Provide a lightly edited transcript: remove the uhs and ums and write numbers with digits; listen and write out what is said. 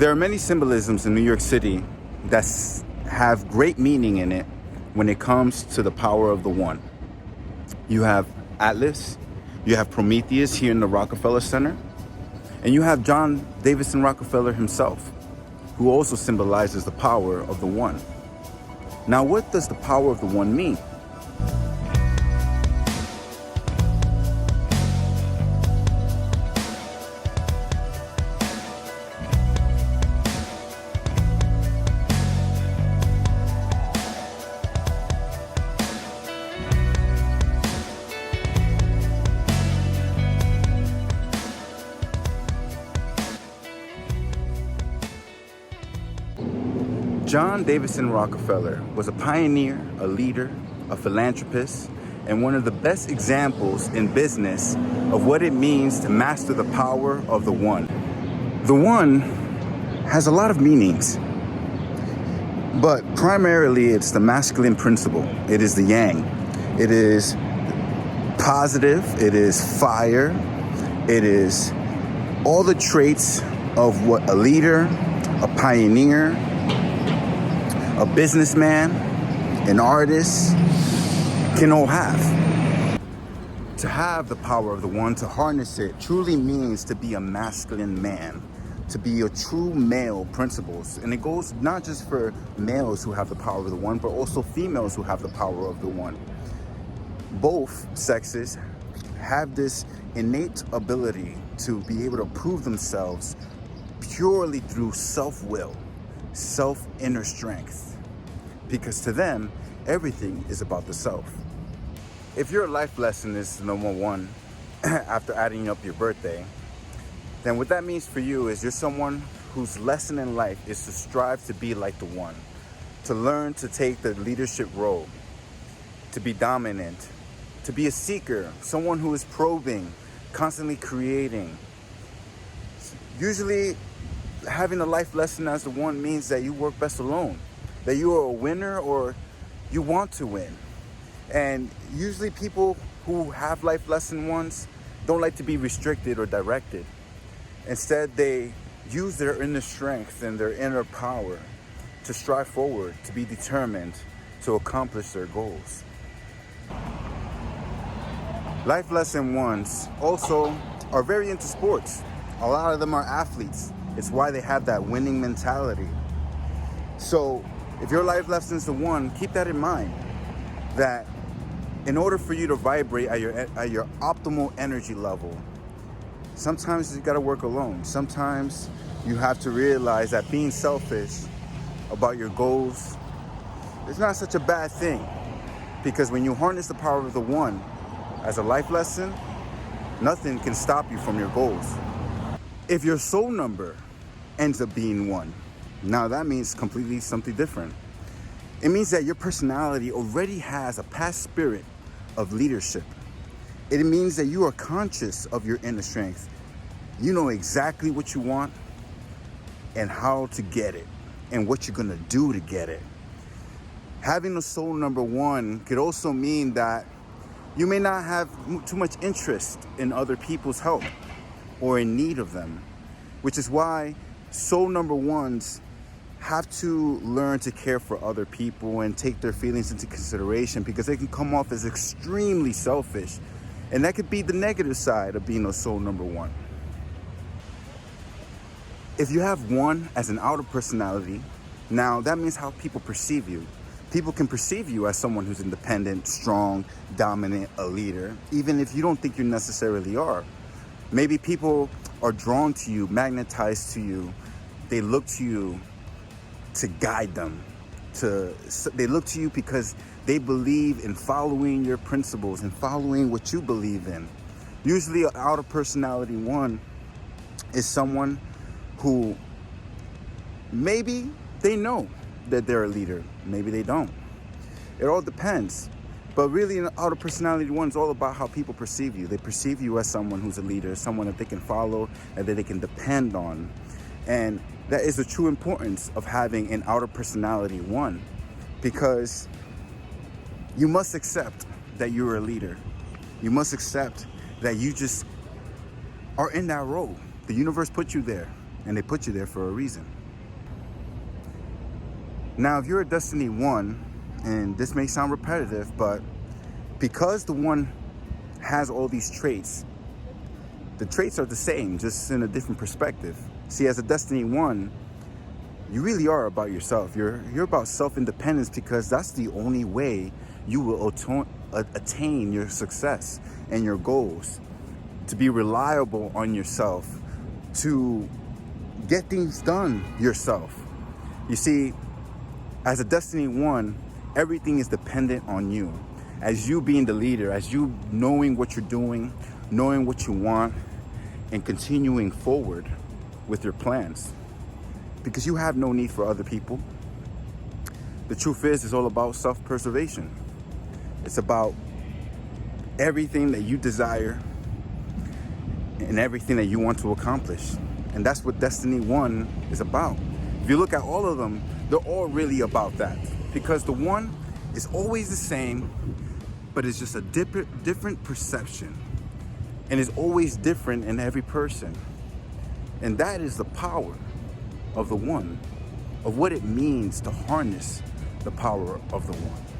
There are many symbolisms in New York City that have great meaning in it when it comes to the power of the one. You have Atlas, you have Prometheus here in the Rockefeller Center, and you have John Davison Rockefeller himself, who also symbolizes the power of the one. Now, what does the power of the one mean? John Davison Rockefeller was a pioneer, a leader, a philanthropist, and one of the best examples in business of what it means to master the power of the one. The one has a lot of meanings, but primarily it's the masculine principle. It is the yang. It is positive. It is fire. It is all the traits of what a leader, a pioneer, a businessman, an artist can all have. To have the power of the one, to harness it, truly means to be a masculine man, to be a true male principles. And it goes not just for males who have the power of the one, but also females who have the power of the one. Both sexes have this innate ability to be able to prove themselves purely through self-will, self-inner strength. Because to them, everything is about the self. If your life lesson is number one, after adding up your birthday, then what that means for you is you're someone whose lesson in life is to strive to be like the one, to learn to take the leadership role, to be dominant, to be a seeker, someone who is probing, constantly creating. Usually, having a life lesson as the one means that you work best alone, that you are a winner or you want to win. And usually people who have life lesson ones don't like to be restricted or directed. Instead, they use their inner strength and their inner power to strive forward, to be determined, to accomplish their goals. Life lesson ones also are very into sports. A lot of them are athletes. It's why they have that winning mentality. So if your life lesson is the one, keep that in mind, that in order for you to vibrate at your optimal energy level, sometimes you gotta work alone. Sometimes you have to realize that being selfish about your goals is not such a bad thing. Because when you harness the power of the one as a life lesson, nothing can stop you from your goals. If your soul number ends up being one, now that means completely something different. It means that your personality already has a past spirit of leadership. It means that you are conscious of your inner strength. You know exactly what you want and how to get it and what you're gonna do to get it. Having a soul number one could also mean that you may not have too much interest in other people's help or in need of them, which is why soul number ones have to learn to care for other people and take their feelings into consideration, because they can come off as extremely selfish. And that could be the negative side of being a soul number one. If you have one as an outer personality, now that means how people perceive you. People can perceive you as someone who's independent, strong, dominant, a leader, even if you don't think you necessarily are. Maybe people are drawn to you, magnetized to you. They look to you to guide them. They look to you because they believe in following your principles and following what you believe in. Usually an outer personality one is someone who maybe they know that they're a leader, maybe they don't. It all depends. But really, an outer personality one is all about how people perceive you. They perceive you as someone who's a leader, someone that they can follow and that they can depend on. And that is the true importance of having an outer personality one, because you must accept that you're a leader. You must accept that you just are in that role. The universe put you there. and they put you there for a reason. Now, if you're a Destiny 1, and this may sound repetitive, but because the 1 has all these traits, the traits are the same, just in a different perspective. See, as a Destiny 1, you really are about yourself. You're about self-independence, because that's the only way you will attain your success and your goals. To be reliable on yourself, to get things done yourself. You see, as a Destiny 1, everything is dependent on you. As you being the leader, as you knowing what you're doing, knowing what you want, and continuing forward with your plans. Because you have no need for other people. The truth is, it's all about self-preservation. It's about everything that you desire and everything that you want to accomplish. And that's what Destiny 1 is about. If you look at all of them, they're all really about that. Because the 1 is always the same, but it's just a different perception. And it's always different in every person. And that is the power of the 1, of what it means to harness the power of the 1.